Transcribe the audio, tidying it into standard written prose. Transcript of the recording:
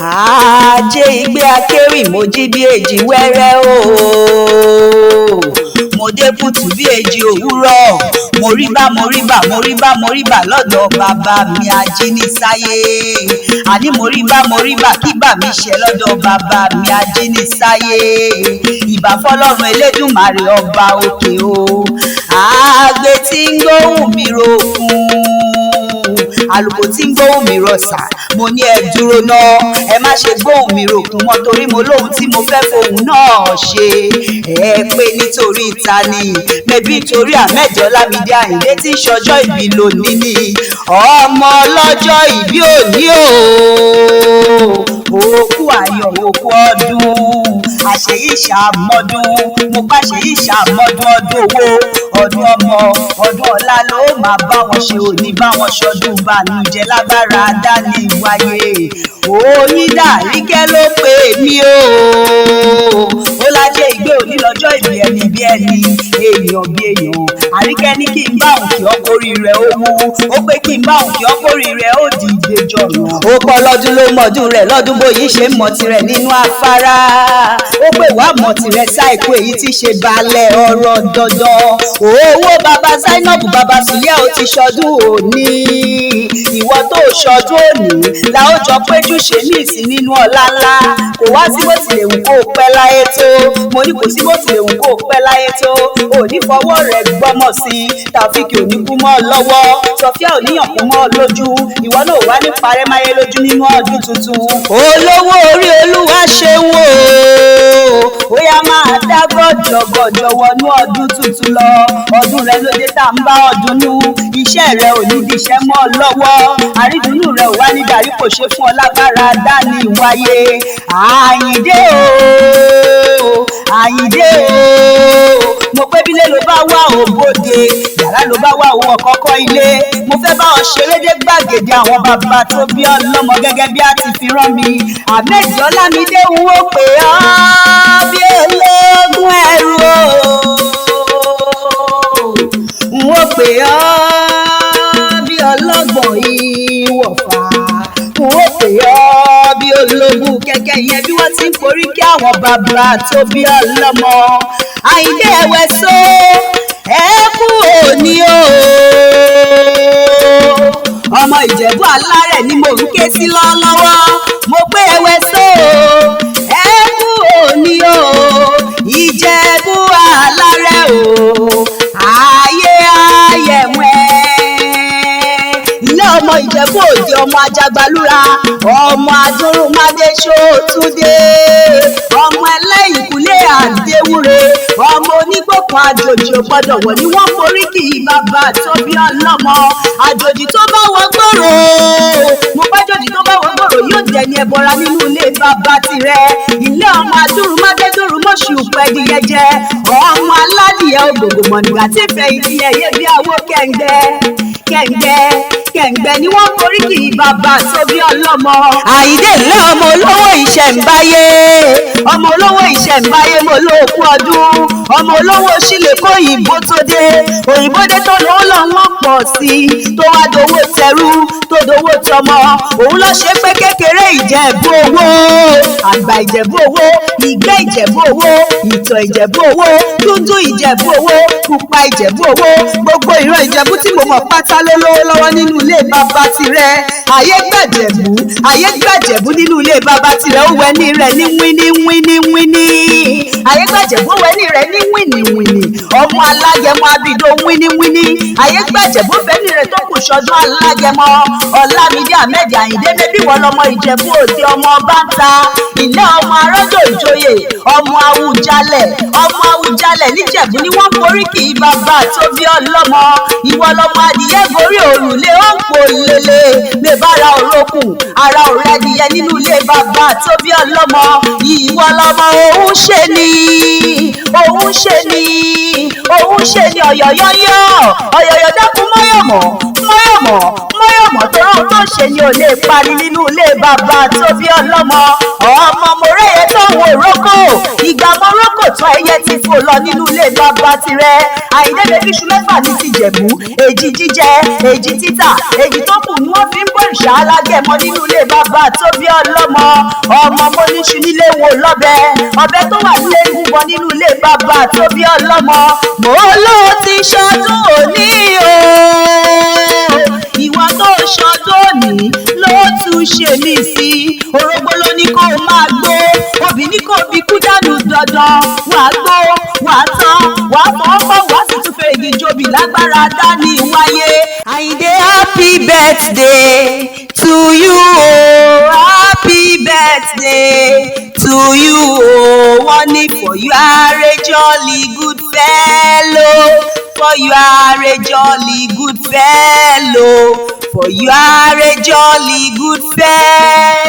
Ajé igbe akéwì mo jí bí èjì wẹ́rẹ́ o, mo dé kùtù bí èjì òwúrọ̀, mo rí bá lọ́dọ̀ bàbá mi ajínisáyé. Àní mo rí bá kí bà mí ṣe lọ́dọ̀ bàbá mi ajínisáyé. Ìbà fọ́lọ́run Elédùmarè ọba òkè o, àgbẹ̀ tí ń gbóhùn mi ro fún, àlùkò tí ń gbóhùn mi rọ̀ṣà. Mo ní ẹ dúró náà, ẹ má ṣe gbóhùn mi ròkun mọ́, torí mo lóhun tí mo fẹ́ fohùn náà ṣe. Ẹ pé nítorí ta ni? Mẹ́bí nítorí Ahmed Ọlámídé Àyìndé tí ń ṣọjọ́ ìbí lónìí ni. Ọmọ ọlọ́jọ́ ìbí òní o, òkú ayọ̀ òkú ọdún, àṣeyí ṣàmọ́dún, mo pàṣẹ yìí ṣàmọ́dún, ọdún owó, ọdún ọmọ, ọdún ọlá ló máa bá wọn ṣe, òní bá wọn ṣọdún bànújẹ́ lágbára dání wáyé. Oyinda Àríkẹ́ ló pè mí o, ó lájẹ́ ìgbé òní lọ́jọ́ ìbí ẹni bí ẹni, èèyàn bí èèyàn. Àríkẹ́ ní kí n bá òun kí ọkọrí rẹ̀ ó wú, ó pé kí n bá òun kí ọkọrí rẹ̀ ó dìde jọ̀nà. Ó pọ̀ lọ́dún ló mọ̀dún rẹ̀, lọ́dún bóyí ṣe ń mọ̀ tirẹ̀ nínú afárá. Ó pè wá mọ̀ tirẹ̀ sáìkú èyí tí ṣe balẹ̀ ọ̀rọ̀ dandan. Owó bàbá Zainab bàbá Sùlíà ó ti ṣọdún òní, ìwọ tó ṣọdún òní la ó jọ péjú ṣe ní ìsìn nínú ọlá ńlá. Kò wá sí bó tilẹ̀ wù kó pẹ́ láyé tó, mo ní kò sí bó tilẹ̀ wù kó pẹ́ láyé tó. Òní fọwọ́ rẹ̀ gbọ́mọ̀ sí, Tàfíkì òní kú mọ́ lọ́wọ́, Sọfíà òníyàn kú mọ́ lójú, ìwọ náà wá ní parẹ́ máyé lójú nínú ọdún tuntun. Olówó orí olúwa ṣeun o, ó yá máa dá gọ́jọ̀gọ́jọ̀ wọnú ọdún tuntun lọ. Ọdún rẹ lóde tá ń bá ọdún nú, iṣẹ́ rẹ ò ní díṣẹ́ mọ́ lọ́wọ́, àrídùnnú rẹ ò wá ní darí kò ṣe fún ọ lágbára dání wáyé. Àyìndé o, Àyìndé o, mo pé bílé ló bá wá òbòde, yàrá ló bá wá òwò kọ́kọ́ ilé. Mo fẹ́ bá ọ ṣeré dé gbàgede àwọn bàbá tó bí ọlọ́mọ gẹ́gẹ́ bí a ti fi rán mi. Ahmed Ọlámídé ń wò pé ọ́ bí ológun ẹrú o, ń wò pé ọ́ bí ọlọ́gbọ̀n ìwọ̀fà, ń wò pé ọ́ bí ológun kẹ̀kẹ́ yẹn bí wọ́n ti ń forí kí àwọn bàbá tó bí ọlọ́mọ. Àyìndé ẹ̀wẹ̀ so ẹ kú òní o, ọmọ Ìjẹ̀bú alárẹ̀ ni mo ń ké sí lọ́wọ́. Mo pé ẹ̀wẹ̀ so ẹ kú òní o, Ìjẹ̀bú alárẹ̀ o, ayé ayẹ̀wẹ̀. Ilé ọmọ Ìjẹ̀bú Òde, ọmọ Ajagbalúra, ọmọ Adúrúmádé Ṣótúndé, ọmọ ẹlẹ́yìnkùlé àdéwúre, ọmọ onígbòkan àjòjì ò gbọdọ̀ wọ̀ ní wọ́n forí kì í bàbá tó bí ọlọ́mọ. Àjòjì tó bá wọ gbòòrò, mo bá jòjì tó bá wọ gbòòrò yóò dẹni ẹbọra nínú ilé bàbá tirẹ̀. Ilé ọmọ Adúrúmádé dúrúmọ̀ṣù pẹ́ẹ́dìyẹ jẹ, ọmọ aládìyẹ ògògò mọ̀nìgbà tí fẹ̀yìntì ẹ̀yẹ bí àwọ̀ kẹ̀ǹgbẹ́ ni wọ́n forí kì í bàbá tó bí ọlọ́mọ. Àyìndé ńlá ọmọ olówó ìṣẹ̀ǹbáyé, ọmọ olówó ìṣẹ̀ǹbáyé mo lóòkú ọdún, ọmọ olówó sílẹ̀ kó òyìnbó tó dé, òyìnbó dé tó lówó lọ́wọ́ pọ̀ sí, tó wá dowó tẹrú tó dowó tọmọ. Òun ló ṣe pé kékeré Ìjẹ̀bú owó, àgbà Ìjẹ̀bú owó, ìgbẹ́ Ìjẹ̀bú owó, ìtọ̀ Ìjẹ̀bú owó, dúdú Ìjẹ̀bú owó, pupa Ìjẹ̀bú owó, gbogbo ìran Ìjẹ̀bú tí mo mọ̀ pátá ló lówó lọ́wọ́ nínú ilé bàbá tirẹ̀. Ayé gbàjẹ̀bú nínú ilé bàbá tirẹ̀, ó wẹni rẹ̀ ní wíní. Ayé gbàjẹ̀bú wẹni rẹ̀ ní wíní. Ọmọ alágẹmọ abido wíní. Ayé gbàjẹ̀bú fẹ́ni rẹ̀ tó kù ṣọdún alágẹmọ. Ọlámídé Ahmed Àyìndé mẹ́bí wọ́n lọ́mọ Ìjẹ̀bú Òde, ọmọ Bántà, ilé ọmọ arọ́jò ìjòyè, ọmọ Awùjalẹ̀ níjẹ̀bú ni wọ́n forí kì í bàbá tó bí ọlọ́mọ. Ìwọ lọmọ adìyẹ gorí òrùlé ó ń pò lélẹ̀, lè bára òrókùn ara òrẹ́ adìyẹ nínú ilé bàbá tó bí ọlọ́mọ. Ìwọ lọmọ òun ṣe ni ọ̀yọ̀yọ̀yọ̀, ọ̀yọ̀yọ̀ dákun mọ́yọ̀mọ́, mọ́yọ̀mọ́ tó rán tó ṣe ni ò lè parí nínú ilé bàbá tó bí ọlọ́mọ. Ọmọ mo réye tó wo rókò, ìgbà mo rókò tán ẹyẹ ti fò lọ nínú ilé bàbá tirẹ̀. Àyìndé bèbí iṣu mẹ́fà ní tìjẹ̀bú, èjì jíjẹ, èjì títà, èjì tó kù ni wọ́n fi ń bọ̀ ìṣá alágẹ̀mọ nínú ilé bàbá tó bí ọlọ́mọ. Ọmọ mo níṣu nílé wo lọ́bẹ̀, ọbẹ̀ tó wà nílé gúnbọ nínú ilé bàbá tó bí ọlọ́mọ. Mo ló ti ṣọdún òní o, ìwà tó ṣọdún òní ló tún ṣe mí sí. Orógbó ló ní kó máa gbó, obì ní kó bí kú dànù dandan. Wàá gbó, wàá tán, wàá fọwọ́fọ́, wàá sì tún fẹ́ igi jobi lágbára dání wáyé. Àyìndé happy birthday to you o, happy birthday to you o. Wọ́n ní for you are a jolly good fellow, for you are a jolly good fellow, for you are a jolly good fellow.